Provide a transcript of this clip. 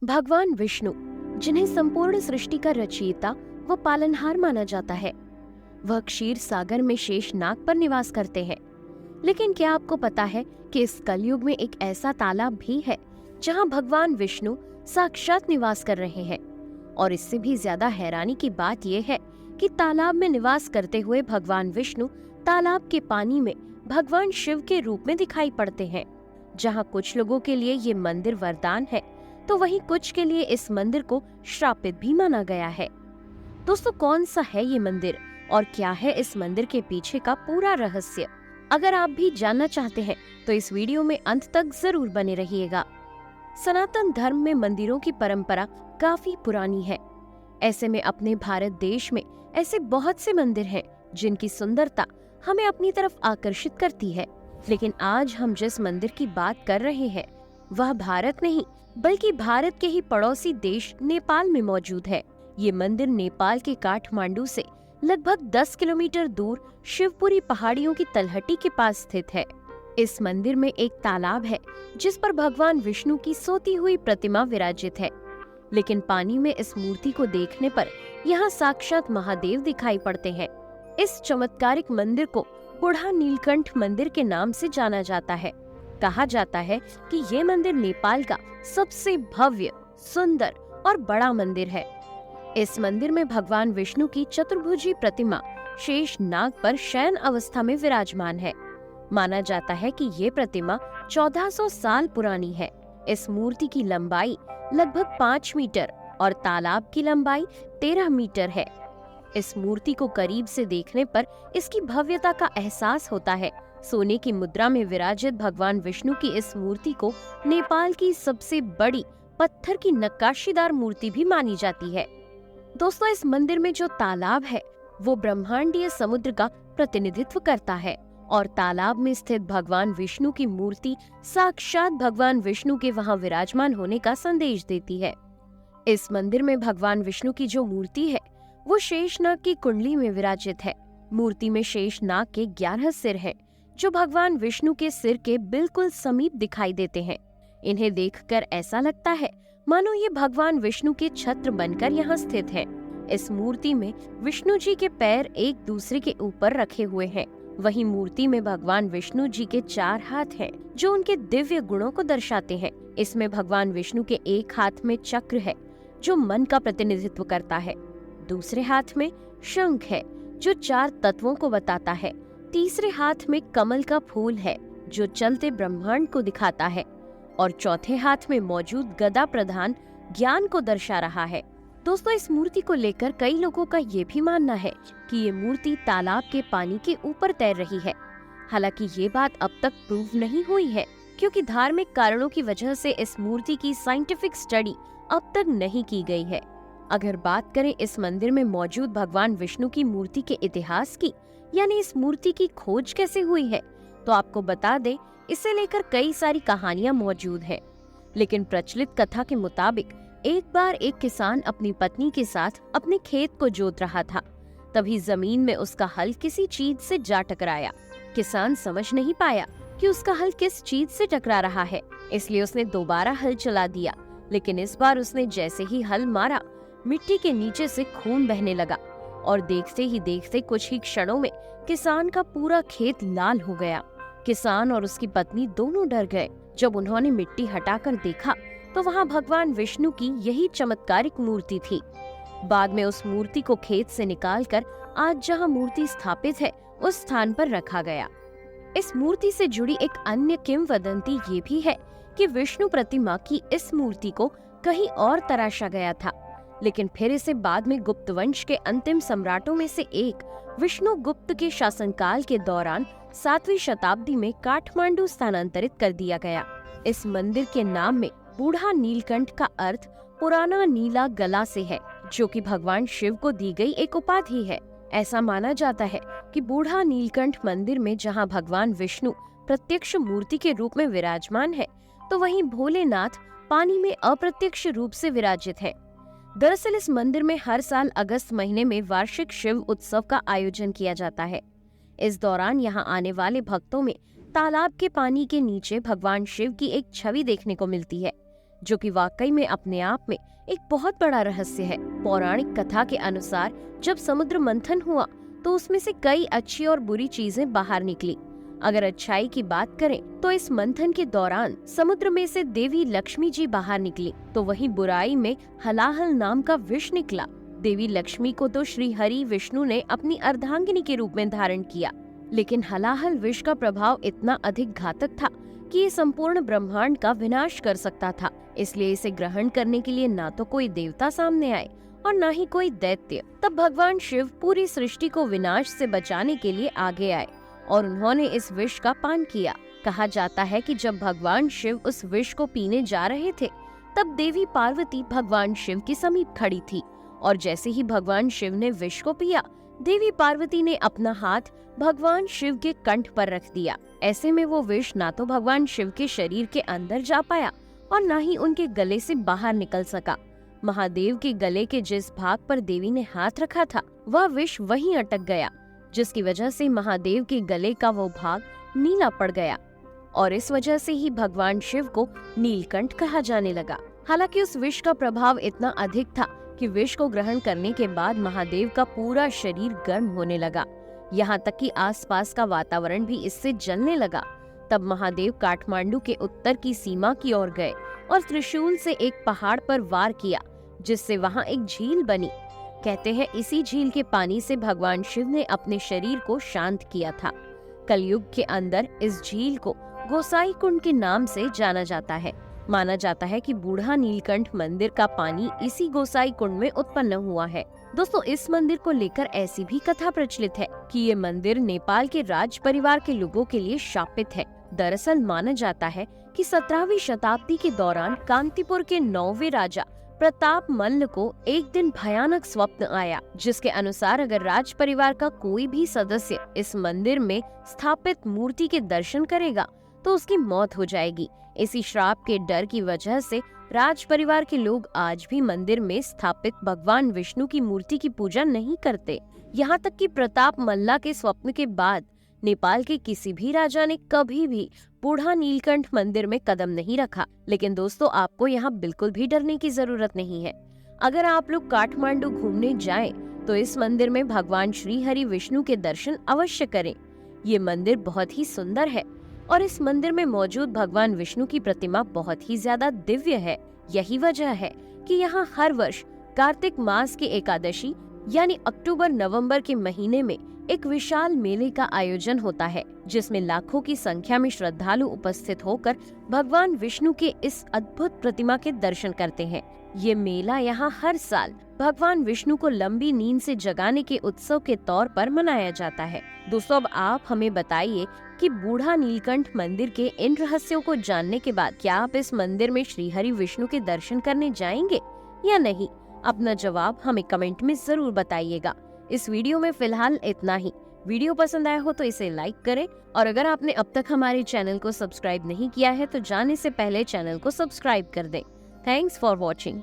भगवान विष्णु, जिन्हें संपूर्ण सृष्टि का रचयिता व पालनहार माना जाता है, वह क्षीर सागर में शेषनाग पर निवास करते हैं। लेकिन क्या आपको पता है कि इस कलयुग में एक ऐसा तालाब भी है जहां भगवान विष्णु साक्षात निवास कर रहे हैं। और इससे भी ज्यादा हैरानी की बात यह है कि तालाब में निवास करते हुए भगवान विष्णु तालाब के पानी में भगवान शिव के रूप में दिखाई पड़ते हैं। जहां कुछ लोगों के लिए ये मंदिर वरदान है, तो वहीं कुछ के लिए इस मंदिर को श्रापित भी माना गया है। दोस्तों, कौन सा है ये मंदिर और क्या है इस मंदिर के पीछे का पूरा रहस्य? अगर आप भी जानना चाहते हैं तो इस वीडियो में अंत तक जरूर बने रहिएगा। सनातन धर्म में मंदिरों की परंपरा काफी पुरानी है। ऐसे में अपने भारत देश में ऐसे बहुत से मंदिर हैं जिनकी सुंदरता हमें अपनी तरफ आकर्षित करती है। लेकिन आज हम जिस मंदिर की बात कर रहे हैं वह भारत नहीं बल्कि भारत के ही पड़ोसी देश नेपाल में मौजूद है। ये मंदिर नेपाल के काठमांडू से लगभग 10 किलोमीटर दूर शिवपुरी पहाड़ियों की तलहटी के पास स्थित है। इस मंदिर में एक तालाब है जिस पर भगवान विष्णु की सोती हुई प्रतिमा विराजित है। लेकिन पानी में इस मूर्ति को देखने पर यहाँ साक्षात महादेव दिखाई पड़ते हैं। इस चमत्कारिक मंदिर को बूढ़ा नीलकंठ मंदिर के नाम से जाना जाता है। कहा जाता है कि ये मंदिर नेपाल का सबसे भव्य, सुंदर और बड़ा मंदिर है। इस मंदिर में भगवान विष्णु की चतुर्भुजी प्रतिमा शेष नाग पर शयन अवस्था में विराजमान है। माना जाता है कि ये प्रतिमा 1400 साल पुरानी है। इस मूर्ति की लंबाई लगभग 5 मीटर और तालाब की लंबाई 13 मीटर है। इस मूर्ति को करीब से देखने पर इसकी भव्यता का एहसास होता है। सोने की मुद्रा में विराजित भगवान विष्णु की इस मूर्ति को नेपाल की सबसे बड़ी पत्थर की नक्काशीदार मूर्ति भी मानी जाती है। दोस्तों, इस मंदिर में जो तालाब है वो ब्रह्मांडीय समुद्र का प्रतिनिधित्व करता है और तालाब में स्थित भगवान विष्णु की मूर्ति साक्षात भगवान विष्णु के वहां विराजमान होने का संदेश देती है। इस मंदिर में भगवान विष्णु की जो मूर्ति है वो शेषनाग की कुंडली में विराजित है। मूर्ति में शेषनाग के 11 सिर हैं, जो भगवान विष्णु के सिर के बिल्कुल समीप दिखाई देते हैं। इन्हें देखकर ऐसा लगता है मानो ये भगवान विष्णु के छत्र बनकर यहाँ स्थित है। इस मूर्ति में विष्णु जी के पैर एक दूसरे के ऊपर रखे हुए हैं। वहीं मूर्ति में भगवान विष्णु जी के 4 हाथ हैं, जो उनके दिव्य गुणों को दर्शाते हैं। इसमें भगवान विष्णु के एक हाथ में चक्र है, जो मन का प्रतिनिधित्व करता है। दूसरे हाथ में शंख है, जो 4 तत्वों को बताता है। तीसरे हाथ में कमल का फूल है, जो चलते ब्रह्मांड को दिखाता है। और चौथे हाथ में मौजूद गदा प्रधान ज्ञान को दर्शा रहा है। दोस्तों, इस मूर्ति को लेकर कई लोगों का ये भी मानना है कि ये मूर्ति तालाब के पानी के ऊपर तैर रही है। हालांकि ये बात अब तक प्रूव नहीं हुई है, क्योंकि धार्मिक कारणों की वजह से इस मूर्ति की साइंटिफिक स्टडी अब तक नहीं की गई है। अगर बात करें इस मंदिर में मौजूद भगवान विष्णु की मूर्ति के इतिहास की, यानी इस मूर्ति की खोज कैसे हुई है, तो आपको बता दें, इसे लेकर कई सारी कहानियां मौजूद हैं। लेकिन प्रचलित कथा के मुताबिक एक बार एक किसान अपनी पत्नी के साथ अपने खेत को जोत रहा था। तभी जमीन में उसका हल किसी चीज से जा टकराया। किसान समझ नहीं पाया कि उसका हल किस चीज से टकरा रहा है, इसलिए उसने दोबारा हल चला दिया। लेकिन इस बार उसने जैसे ही हल मारा, मिट्टी के नीचे से खून बहने लगा और देखते ही देखते कुछ ही क्षणों में किसान का पूरा खेत लाल हो गया। किसान और उसकी पत्नी दोनों डर गए। जब उन्होंने मिट्टी हटाकर देखा तो वहाँ भगवान विष्णु की यही चमत्कारिक मूर्ति थी। बाद में उस मूर्ति को खेत से निकालकर आज जहाँ मूर्ति स्थापित है उस स्थान पर रखा गया। इस मूर्ति से जुड़ी एक अन्य किंवदंती ये भी है कि विष्णु प्रतिमा की इस मूर्ति को कहीं और तराशा गया था, लेकिन फिर इसे बाद में गुप्त वंश के अंतिम सम्राटों में से एक विष्णु गुप्त के शासनकाल के दौरान 7वीं शताब्दी में काठमांडू स्थानांतरित कर दिया गया। इस मंदिर के नाम में बूढ़ा नीलकंठ का अर्थ पुराना नीला गला से है, जो कि भगवान शिव को दी गई एक उपाधि है। ऐसा माना जाता है कि बूढ़ा नीलकंठ मंदिर में जहां भगवान विष्णु प्रत्यक्ष मूर्ति के रूप में विराजमान है, तो वहीं भोलेनाथ पानी में अप्रत्यक्ष रूप से विराजित है। दरअसल इस मंदिर में हर साल अगस्त महीने में वार्षिक शिव उत्सव का आयोजन किया जाता है। इस दौरान यहाँ आने वाले भक्तों में तालाब के पानी के नीचे भगवान शिव की एक छवि देखने को मिलती है, जो कि वाकई में अपने आप में एक बहुत बड़ा रहस्य है। पौराणिक कथा के अनुसार जब समुद्र मंथन हुआ तो उसमें से कई अच्छी और बुरी चीजें बाहर निकली। अगर अच्छाई की बात करें तो इस मंथन के दौरान समुद्र में से देवी लक्ष्मी जी बाहर निकली, तो वहीं बुराई में हलाहल नाम का विष निकला। देवी लक्ष्मी को तो श्री हरि विष्णु ने अपनी अर्धांगिनी के रूप में धारण किया, लेकिन हलाहल विष का प्रभाव इतना अधिक घातक था कि ये संपूर्ण ब्रह्मांड का विनाश कर सकता था। इसलिए इसे ग्रहण करने के लिए ना तो कोई देवता सामने आए और न ही कोई दैत्य। तब भगवान शिव पूरी सृष्टि को विनाश से बचाने के लिए आगे आए और उन्होंने इस विष का पान किया। कहा जाता है कि जब भगवान शिव उस विष को पीने जा रहे थे तब देवी पार्वती भगवान शिव के समीप खड़ी थी, और जैसे ही भगवान शिव ने विष को पिया, देवी पार्वती ने अपना हाथ भगवान शिव के कंठ पर रख दिया। ऐसे में वो विष ना तो भगवान शिव के शरीर के अंदर जा पाया और ना ही उनके गले से बाहर निकल सका। महादेव के गले के जिस भाग पर देवी ने हाथ रखा था वह विष वहीं अटक गया, जिसकी वजह से महादेव के गले का वो भाग नीला पड़ गया और इस वजह से ही भगवान शिव को नीलकंठ कहा जाने लगा। हालांकि उस विष का प्रभाव इतना अधिक था कि विष को ग्रहण करने के बाद महादेव का पूरा शरीर गर्म होने लगा, यहाँ तक कि आसपास का वातावरण भी इससे जलने लगा। तब महादेव काठमांडू के उत्तर की सीमा की ओर गए और त्रिशूल से एक पहाड़ पर वार किया, जिससे वहाँ एक झील बनी। कहते हैं इसी झील के पानी से भगवान शिव ने अपने शरीर को शांत किया था। कलयुग के अंदर इस झील को गोसाई कुंड के नाम से जाना जाता है। माना जाता है कि बूढ़ा नीलकंठ मंदिर का पानी इसी गोसाई कुंड में उत्पन्न हुआ है। दोस्तों, इस मंदिर को लेकर ऐसी भी कथा प्रचलित है कि ये मंदिर नेपाल के राज परिवार के लोगों के लिए शापित है। दरअसल माना जाता है कि 17वीं शताब्दी के दौरान कांतिपुर के 9वें राजा प्रताप मल्ल को एक दिन भयानक स्वप्न आया, जिसके अनुसार अगर राज परिवार का कोई भी सदस्य इस मंदिर में स्थापित मूर्ति के दर्शन करेगा तो उसकी मौत हो जाएगी। इसी श्राप के डर की वजह से राज परिवार के लोग आज भी मंदिर में स्थापित भगवान विष्णु की मूर्ति की पूजा नहीं करते। यहाँ तक कि प्रताप मल्ला के स्वप्न के बाद नेपाल के किसी भी राजा ने कभी भी बूढ़ा नीलकंठ मंदिर में कदम नहीं रखा। लेकिन दोस्तों, आपको यहाँ बिल्कुल भी डरने की जरूरत नहीं है। अगर आप लोग काठमांडू घूमने जाएं, तो इस मंदिर में भगवान श्री हरि विष्णु के दर्शन अवश्य करें। ये मंदिर बहुत ही सुंदर है और इस मंदिर में मौजूद भगवान विष्णु की प्रतिमा बहुत ही ज्यादा दिव्य है। यही वजह है कि यहाँ हर वर्ष कार्तिक मास की एकादशी यानी अक्टूबर-नवंबर के महीने में एक विशाल मेले का आयोजन होता है, जिसमें लाखों की संख्या में श्रद्धालु उपस्थित होकर भगवान विष्णु के इस अद्भुत प्रतिमा के दर्शन करते हैं। ये मेला यहाँ हर साल भगवान विष्णु को लंबी नींद से जगाने के उत्सव के तौर पर मनाया जाता है। दोस्तों, अब आप हमें बताइए कि बूढ़ा नीलकंठ मंदिर के इन रहस्यों को जानने के बाद क्या आप इस मंदिर में श्री हरि विष्णु के दर्शन करने जाएंगे या नहीं? अपना जवाब हमें कमेंट में जरूर बताइएगा। इस वीडियो में फिलहाल इतना ही। वीडियो पसंद आया हो तो इसे लाइक करें और अगर आपने अब तक हमारे चैनल को सब्सक्राइब नहीं किया है तो जाने से पहले चैनल को सब्सक्राइब कर दें। Thanks for watching.